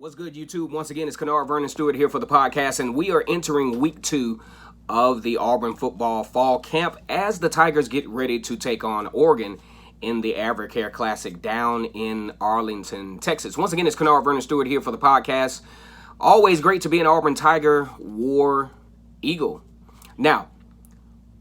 What's good, YouTube? Once again, it's Kennard Vernon Stewart here for the podcast, and we are entering week 2 of the Auburn football fall camp as the Tigers get ready to take on Oregon in the AdvoCare Classic down in Arlington, Texas. Once again, it's Kennard Vernon Stewart here for the podcast. Always great to be an Auburn Tiger, War Eagle. Now,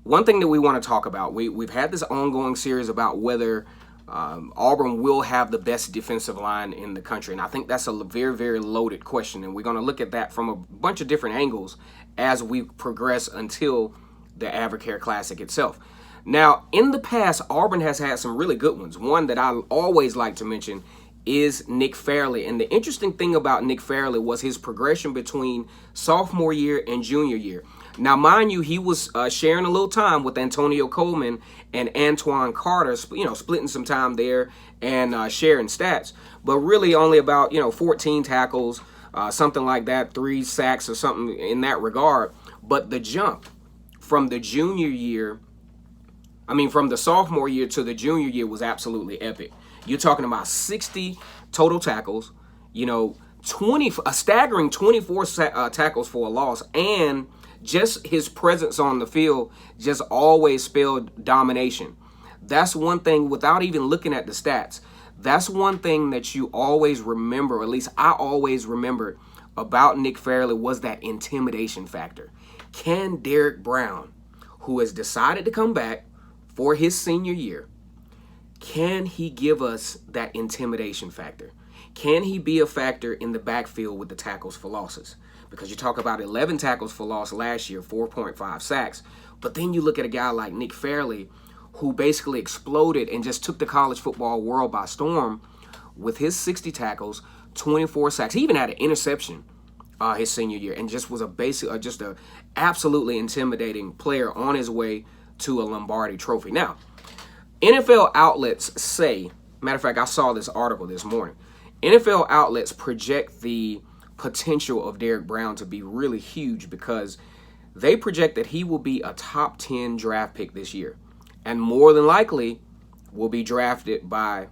one thing that we want to talk about, we've had this ongoing series about whether Auburn will have the best defensive line in the country. And I think that's a very, very loaded question. And we're going to look at that from a bunch of different angles as we progress until the AdvoCare Classic itself. Now, in the past, Auburn has had some really good ones. One that I always like to mention is Nick Fairley. And the interesting thing about Nick Fairley was his progression between sophomore year and junior year. Now, mind you, he was sharing a little time with Antonio Coleman and Antoine Carter, splitting some time there and sharing stats. But really only about, 14 tackles, something like that, 3 sacks or something in that regard. But the jump from the from the sophomore year to the junior year was absolutely epic. You're talking about 60 total tackles, a staggering 24 tackles for a loss, and just his presence on the field just always spelled domination. That's one thing, without even looking at the stats, that's one thing that you always remember, or at least I always remember about Nick Fairley, was that intimidation factor. Can Derrick Brown, who has decided to come back for his senior year, can he give us that intimidation factor? Can he be a factor in the backfield with the tackles for losses? Because you talk about 11 tackles for loss last year, 4.5 sacks. But then you look at a guy like Nick Fairley, who basically exploded and just took the college football world by storm with his 60 tackles, 24 sacks. He even had an interception his senior year, and just was just a absolutely intimidating player on his way to a Lombardi trophy. Now, NFL outlets say, matter of fact, I saw this article this morning, NFL outlets project the potential of Derrick Brown to be really huge because they project that he will be a top 10 draft pick this year, and more than likely will be drafted by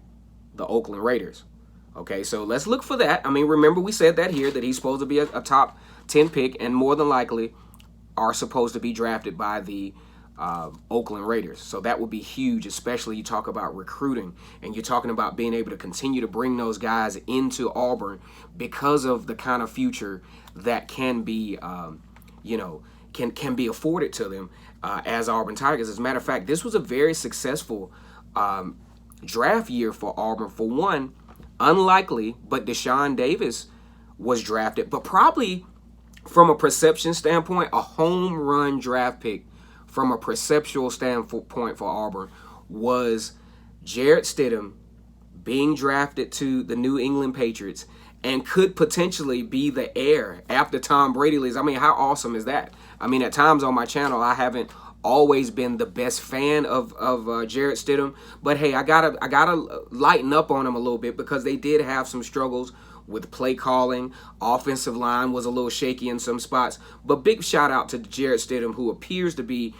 the Oakland Raiders. Okay, so let's look for that. Remember we said that here, that he's supposed to be a top 10 pick, and more than likely are supposed to be drafted by the Oakland Raiders. So that would be huge, especially you talk about recruiting and you're talking about being able to continue to bring those guys into Auburn because of the kind of future that can be, can be afforded to them as Auburn Tigers. As a matter of fact, this was a very successful draft year for Auburn. For one, unlikely, but Deshaun Davis was drafted, but probably from a perception standpoint, a home run draft pick from a perceptual standpoint for Auburn was Jarrett Stidham being drafted to the New England Patriots and could potentially be the heir after Tom Brady leaves. How awesome is that? At times on my channel, I haven't always been the best fan of Jarrett Stidham, but hey, I gotta lighten up on him a little bit because they did have some struggles with play calling. Offensive line was a little shaky in some spots. But big shout out to Jarrett Stidham, who appears to be,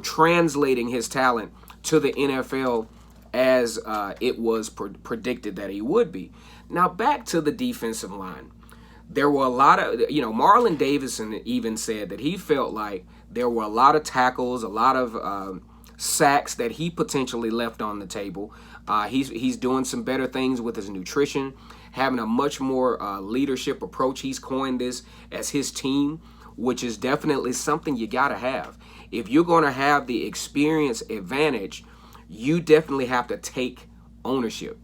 translating his talent to the NFL as it was predicted that he would be. Now back to the defensive line. There were a lot of, Marlon Davidson even said that he felt like there were a lot of tackles, a lot of sacks that he potentially left on the table. He's doing some better things with his nutrition, having a much more leadership approach. He's coined this as his team, which is definitely something you got to have. If you're going to have the experience advantage, you definitely have to take ownership.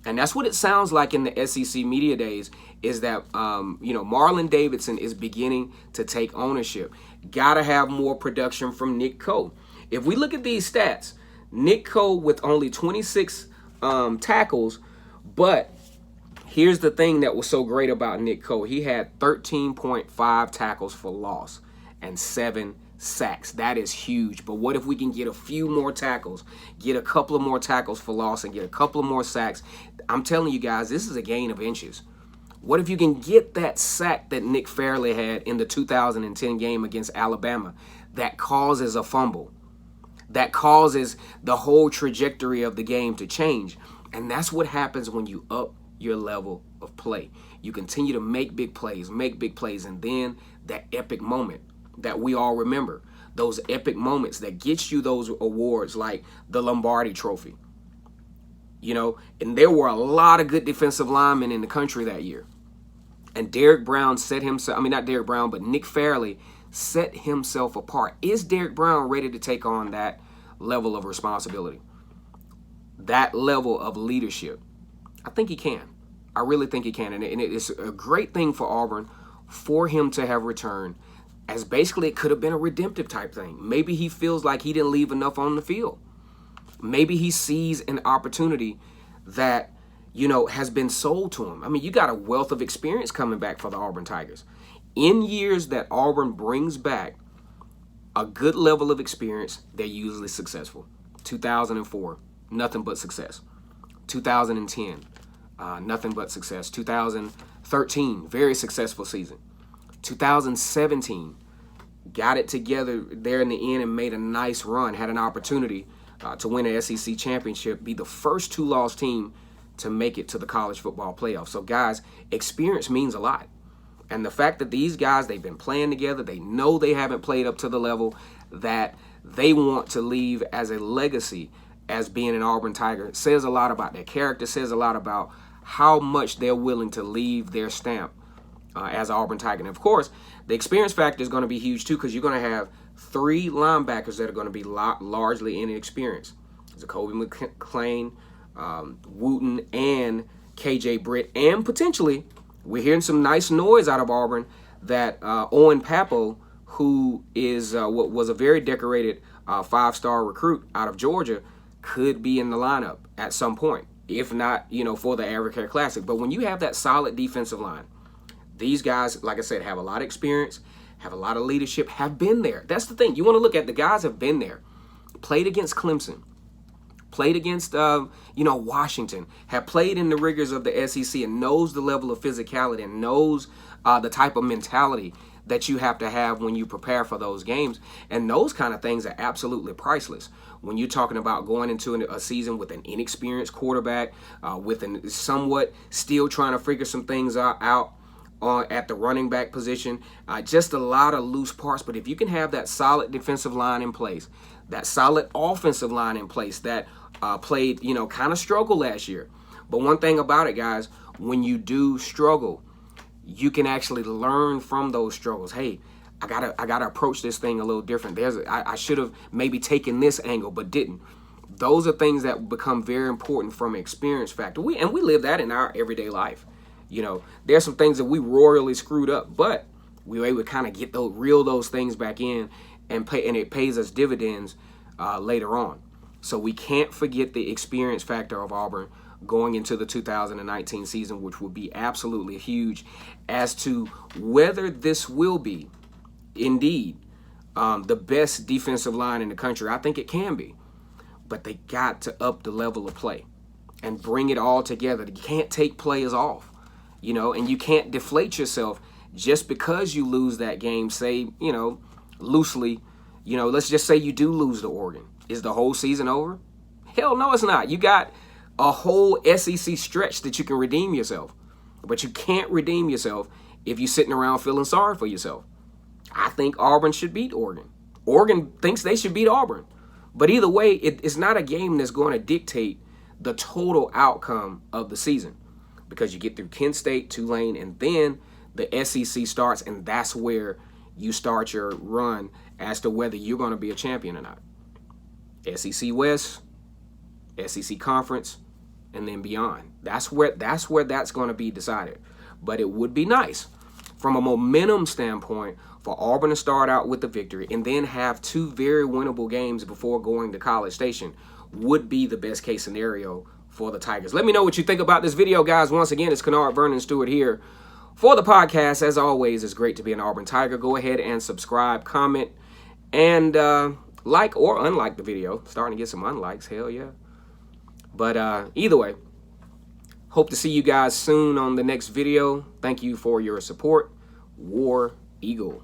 And that's what it sounds like in the SEC media days, is that, Marlon Davidson is beginning to take ownership. Got to have more production from Nick Coe. If we look at these stats, Nick Coe with only 26 tackles, but here's the thing that was so great about Nick Coe. He had 13.5 tackles for loss and 7 sacks. That is huge. But what if we can get a few more tackles, get a couple of more tackles for loss, and get a couple of more sacks? I'm telling you guys, this is a gain of inches. What if you can get that sack that Nick Fairley had in the 2010 game against Alabama that causes a fumble, that causes the whole trajectory of the game to change? And that's what happens when you up your level of play. You continue to make big plays, and then that epic moment that we all remember, those epic moments that gets you those awards like the Lombardi Trophy. You know, and there were a lot of good defensive linemen in the country that year. And Derrick Brown set himself, I mean, not Derrick Brown, but Nick Fairley set himself apart. Is Derrick Brown ready to take on that level of responsibility, that level of leadership? I think he can. I really think he can. And it's a great thing for Auburn for him to have returned, as basically it could have been a redemptive type thing. Maybe he feels like he didn't leave enough on the field. Maybe he sees an opportunity that, you know, has been sold to him. I mean, you got a wealth of experience coming back for the Auburn Tigers. In years that Auburn brings back a good level of experience, they're usually successful. 2004, nothing but success. 2010, nothing but success. 2013, very successful season. 2017, got it together there in the end and made a nice run, had an opportunity to win an SEC championship, be the first two-loss team to make it to the college football playoff. So, guys, experience means a lot. And the fact that these guys, they've been playing together, they know they haven't played up to the level that they want to leave as a legacy as being an Auburn Tiger, says a lot about their character, says a lot about how much they're willing to leave their stamp as Auburn Tiger. And, of course, the experience factor is going to be huge, too, because you're going to have three linebackers that are going to be largely inexperienced. Jacoby McClain, Wooten, and KJ Britt, and potentially we're hearing some nice noise out of Auburn that Owen Pappo, who is what was a very decorated five-star recruit out of Georgia, could be in the lineup at some point, if not, you know, for the Advocate Classic. But when you have that solid defensive line, these guys, like I said, have a lot of experience, have a lot of leadership, have been there. That's the thing. You want to look at the guys have been there, played against Clemson, played against, Washington, have played in the rigors of the SEC and knows the level of physicality and knows the type of mentality that you have to have when you prepare for those games. And those kind of things are absolutely priceless. When you're talking about going into a season with an inexperienced quarterback, with an somewhat still trying to figure some things out at the running back position, just a lot of loose parts. But if you can have that solid defensive line in place, that solid offensive line in place that played, kind of struggled last year. But one thing about it, guys, when you do struggle, you can actually learn from those struggles. Hey, I gotta approach this thing a little different. I should have maybe taken this angle, but didn't. Those are things that become very important from an experience factor. We live that in our everyday life. There's some things that we royally screwed up, but we were able to kind of reel those things back in and it pays us dividends later on. So we can't forget the experience factor of Auburn going into the 2019 season, which will be absolutely huge as to whether this will be indeed the best defensive line in the country. I think it can be, but they got to up the level of play and bring it all together. You can't take players off, and you can't deflate yourself just because you lose that game. Say, loosely, let's just say you do lose to Oregon. Is the whole season over? Hell no, it's not. You got a whole SEC stretch that you can redeem yourself. But you can't redeem yourself if you're sitting around feeling sorry for yourself. I think Auburn should beat Oregon. Oregon thinks they should beat Auburn. But either way, it's not a game that's going to dictate the total outcome of the season. Because you get through Kent State, Tulane, and then the SEC starts, and that's where you start your run as to whether you're going to be a champion or not. SEC West, SEC Conference, and then beyond. That's where that's going to be decided. But it would be nice from a momentum standpoint for Auburn to start out with the victory and then have two very winnable games before going to College Station would be the best case scenario for the Tigers. Let me know what you think about this video, guys. Once again, it's Kennard Vernon Stewart here for the podcast. As always, it's great to be an Auburn Tiger. Go ahead and subscribe, comment, and like or unlike the video. Starting to get some unlikes, hell yeah. But either way, hope to see you guys soon on the next video. Thank you for your support. War Eagle.